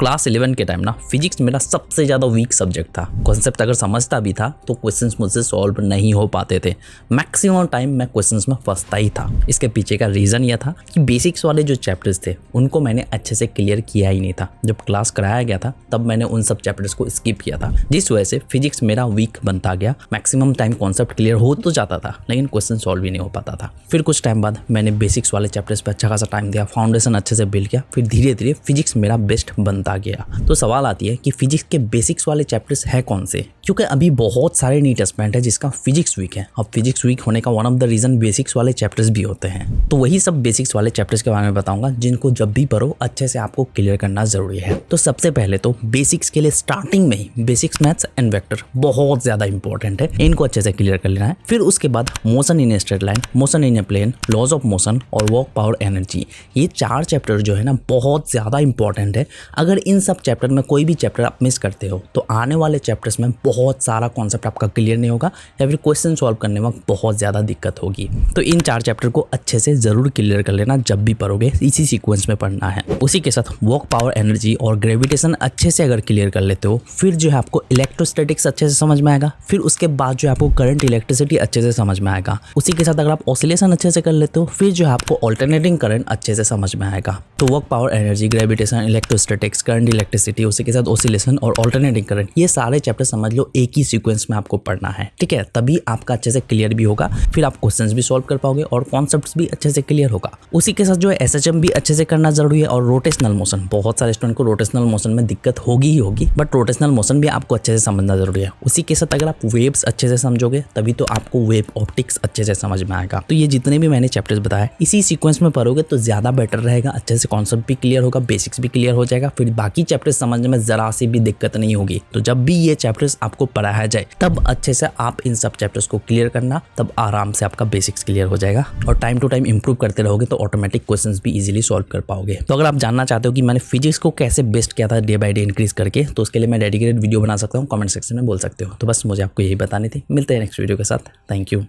Class 11 के time ना physics मेरा सबसे ज़्यादा वीक सब्जेक्ट था। कॉन्सेप्ट अगर समझता भी था तो क्वेश्चंस मुझसे सॉल्व नहीं हो पाते थे। मैक्सिमम टाइम मैं क्वेश्चंस में फंसता ही था। इसके पीछे का रीज़न यह था कि बेसिक्स वाले जो चैप्टर्स थे उनको मैंने अच्छे से क्लियर किया ही नहीं था। जब क्लास कराया गया था तब मैंने उन सब चैप्टर्स को स्किप किया था, जिस वजह से फिजिक्स मेरा वीक बनता गया। मैक्सिमम टाइम कॉन्सेप्ट क्लियर हो तो जाता था लेकिन क्वेश्चन सॉल्व भी नहीं हो पाता था। फिर कुछ टाइम बाद मैंने बेसिक्स वाले चैप्टर्स पर अच्छा खासा टाइम दिया, फाउंडेशन अच्छे से बिल्ड किया, फिर धीरे धीरे फिजिक्स मेरा बेस्ट बनता गया। तो सवाल आती है कि फिजिक्स के बेसिक्स वाले चैप्टर्स है कौन से, क्योंकि अभी बहुत सारे नीट एस्पिरेंट है जिसका फिजिक्स वीक है। अब फिजिक्स वीक होने का one of the reason basics वाले चैप्टर्स भी होते हैं। तो वही सब बेसिक्स वाले चैप्टर्स के बारे में बताऊंगा जिनको जब भी पढ़ो अच्छे से आपको क्लियर करना जरूरी है। तो सबसे पहले तो बेसिक्स के लिए स्टार्टिंग में ही बेसिक्स मैथ्स एंड वेक्टर बहुत ज्यादा इंपॉर्टेंट है, इनको अच्छे से क्लियर कर लेना है। फिर उसके बाद motion in a straight line, motion in a plane, laws of motion और वर्क पावर एनर्जी, ये 4 चैप्टर जो है ना बहुत ज्यादा इंपॉर्टेंट है। अगर इन सब चैप्टर में कोई भी चैप्टर आप मिस करते हो तो आने वाले चैप्टर्स में बहुत सारा कॉन्सेप्ट आपका क्लियर नहीं होगा या फिर क्वेश्चन सॉल्व करने में बहुत ज़्यादा दिक्कत होगी। तो इन 4 चैप्टर को अच्छे से ज़रूर क्लियर कर लेना जब भी पढ़ोगे, इसी सीक्वेंस में पढ़ना है। उसी के साथ वर्क पावर एनर्जी और ग्रेविटेशन अच्छे से अगर क्लियर कर लेते हो फिर जो है आपको इलेक्ट्रोस्टैटिक्स अच्छे से समझ में आएगा। फिर उसके बाद जो है आपको करंट इलेक्ट्रिसिटी अच्छे से समझ में आएगा। उसी के साथ अगर आप ऑसिलेशन अच्छे से कर लेते हो फिर जो है आपको ऑल्टरनेटिंग करंट अच्छे से समझ में आएगा। तो work power energy, gravitation, electrostatics, current electricity, उसी के साथ ऑसिलेशन और ऑल्टरनेटिंग करंट, ये सारे चैप्टर समझ लो एक ही सीक्वेंस में आपको पढ़ना है, ठीक है। तभी आपका अच्छे से क्लियर भी होगा, फिर आप क्वेश्चंस भी सॉल्व कर पाओगे और कॉन्सेप्ट्स भी अच्छे से क्लियर होगा। उसी के साथ जो है एसएचएम भी अच्छे से करना जरूरी है और रोटेशनल मोशन, बहुत सारे स्टूडेंट को रोटेशनल मोशन में दिक्कत होगी ही होगी, बट रोटेशनल मोशन भी आपको अच्छे से समझना जरूरी है। उसी के साथ अगर आप वेव्स अच्छे से समझोगे तभी तो आपको वेव ऑप्टिक्स अच्छे से समझ में आएगा। तो ये जितने भी मैंने चैप्टर्स बताए इसी सीक्वेंस में पढ़ोगे तो ज्यादा बेटर रहेगा, अच्छे से कॉन्सेप्ट भी क्लियर होगा, बेसिक्स भी क्लियर हो जाएगा, फिर बाकी चैप्टर्स समझने में जरा सी भी दिक्कत नहीं होगी। तो जब भी ये चैप्टर्स आपको पढ़ाया जाए तब अच्छे से आप इन सब चैप्टर्स को क्लियर करना, तब आराम से आपका बेसिक्स क्लियर हो जाएगा और टाइम टू टाइम इंप्रूव करते रहोगे तो ऑटोमेटिक क्वेश्चंस भी इजीली सॉल्व कर पाओगे। तो अगर आप जानना चाहते हो कि मैंने फिजिक्स को कैसे बेस्ट किया था डे बाय डे इंक्रीज करके, तो उसके लिए मैं डेडिकेटेड वीडियो बना सकता हूँ, कमेंट सेक्शन में बोल सकते हो। तो बस मुझे आपको यही बतानी थी। मिलते हैं नेक्स्ट वीडियो के साथ। Thank you.